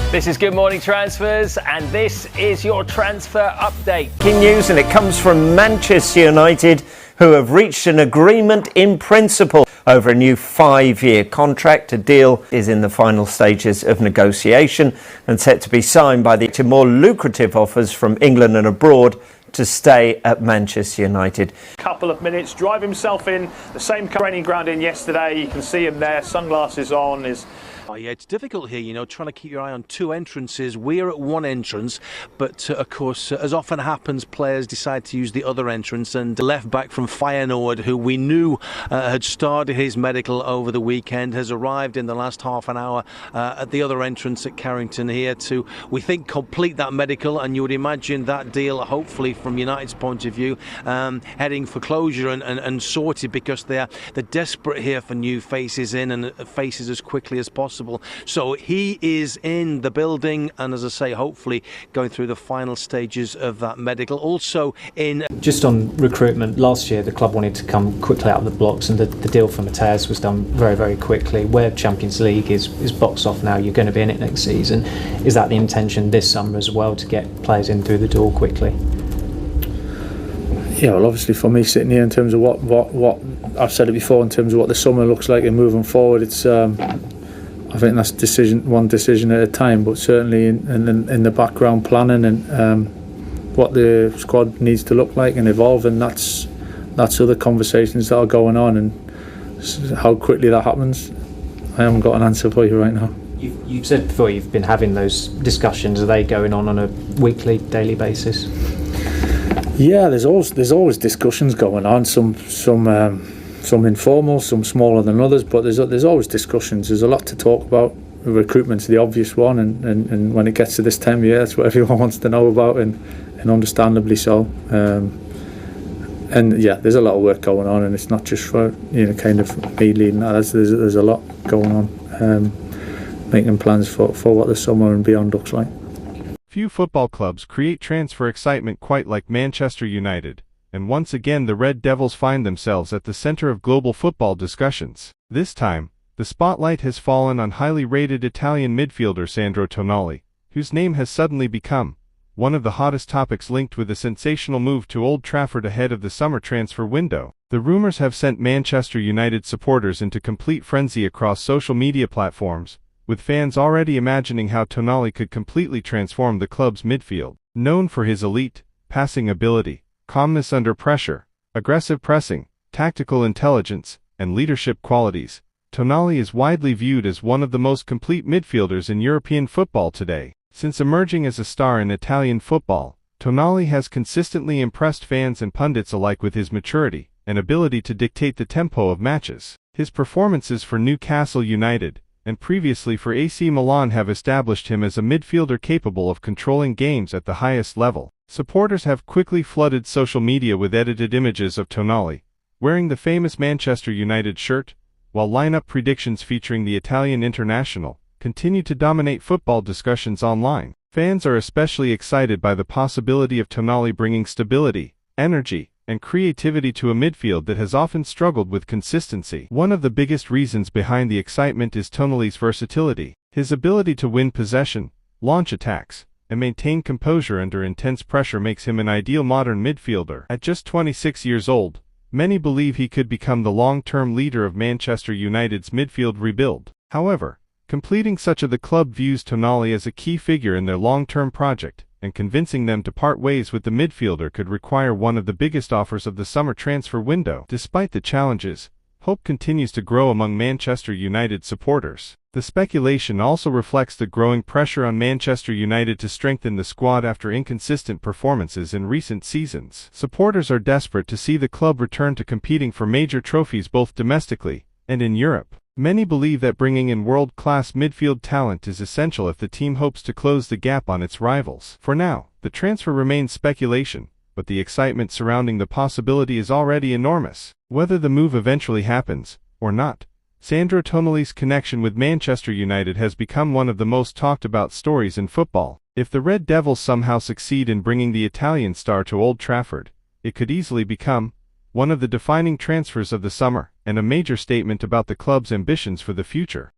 This is Good Morning Transfers, and this is your transfer update. Key news, and it comes from Manchester United, who have reached an agreement in principle over a new 5-year contract. A deal is in the final stages of negotiation and set to be signed by the more lucrative offers from England and abroad to stay at Manchester United. Couple of minutes, drive himself in, the same training ground in yesterday. You can see him there, sunglasses on. Oh yeah, it's difficult here, trying to keep your eye on two entrances. We're at one entrance, but of course, as often happens, players decide to use the other entrance. And the left back from Feyenoord, who we knew had started his medical over the weekend, has arrived in the last half an hour at the other entrance at Carrick'S here to, we think, complete that medical. And you would imagine that deal, hopefully from United's point of view, heading for closure and sorted, because they're desperate here for new faces in and faces as quickly as possible. So he is in the building, and as I say, hopefully going through the final stages of that medical. Also in... Just on recruitment, last year the club wanted to come quickly out of the blocks, and the deal for Mateus was done very, very quickly. Where Champions League is boxed off now, you're going to be in it next season. Is that the intention this summer as well, to get players in through the door quickly? Yeah, well, obviously for me sitting here, in terms of what I've said it before, in terms of what the summer looks like and moving forward, it's I think that's one decision at a time, but certainly in the background planning and what the squad needs to look like and evolve, and that's other conversations that are going on, and how quickly that happens, I haven't got an answer for you right now. You've said before you've been having those discussions. Are they going on a weekly, daily basis? Yeah, there's always discussions going on. Some informal, some smaller than others, but there's always discussions. There's a lot to talk about. Recruitment's the obvious one, and when it gets to this time of year, that's what everyone wants to know about, and understandably so. And yeah, there's a lot of work going on, and it's not just for kind of me leading that. There's a lot going on, making plans for what the summer and beyond looks like. Few football clubs create transfer excitement quite like Manchester United. And once again the Red Devils find themselves at the center of global football discussions. This time, the spotlight has fallen on highly rated Italian midfielder Sandro Tonali, whose name has suddenly become one of the hottest topics linked with a sensational move to Old Trafford ahead of the summer transfer window. The rumors have sent Manchester United supporters into complete frenzy across social media platforms, with fans already imagining how Tonali could completely transform the club's midfield. Known for his elite passing ability, calmness under pressure, aggressive pressing, tactical intelligence, and leadership qualities, Tonali is widely viewed as one of the most complete midfielders in European football today. Since emerging as a star in Italian football, Tonali has consistently impressed fans and pundits alike with his maturity and ability to dictate the tempo of matches. His performances for Newcastle United and previously for AC Milan have established him as a midfielder capable of controlling games at the highest level. Supporters have quickly flooded social media with edited images of Tonali wearing the famous Manchester United shirt, while lineup predictions featuring the Italian international continue to dominate football discussions online. Fans are especially excited by the possibility of Tonali bringing stability, energy, and creativity to a midfield that has often struggled with consistency. One of the biggest reasons behind the excitement is Tonali's versatility. His ability to win possession, launch attacks, and maintain composure under intense pressure makes him an ideal modern midfielder. At just 26 years old, many believe he could become the long-term leader of Manchester United's midfield rebuild. However, completing such the club views Tonali as a key figure in their long-term project, and convincing them to part ways with the midfielder could require one of the biggest offers of the summer transfer window. Despite the challenges, hope continues to grow among Manchester United supporters. The speculation also reflects the growing pressure on Manchester United to strengthen the squad after inconsistent performances in recent seasons. Supporters are desperate to see the club return to competing for major trophies both domestically and in Europe. Many believe that bringing in world-class midfield talent is essential if the team hopes to close the gap on its rivals. For now, the transfer remains speculation, but the excitement surrounding the possibility is already enormous. Whether the move eventually happens or not, Sandro Tonali's connection with Manchester United has become one of the most talked about stories in football. If the Red Devils somehow succeed in bringing the Italian star to Old Trafford, it could easily become one of the defining transfers of the summer and a major statement about the club's ambitions for the future.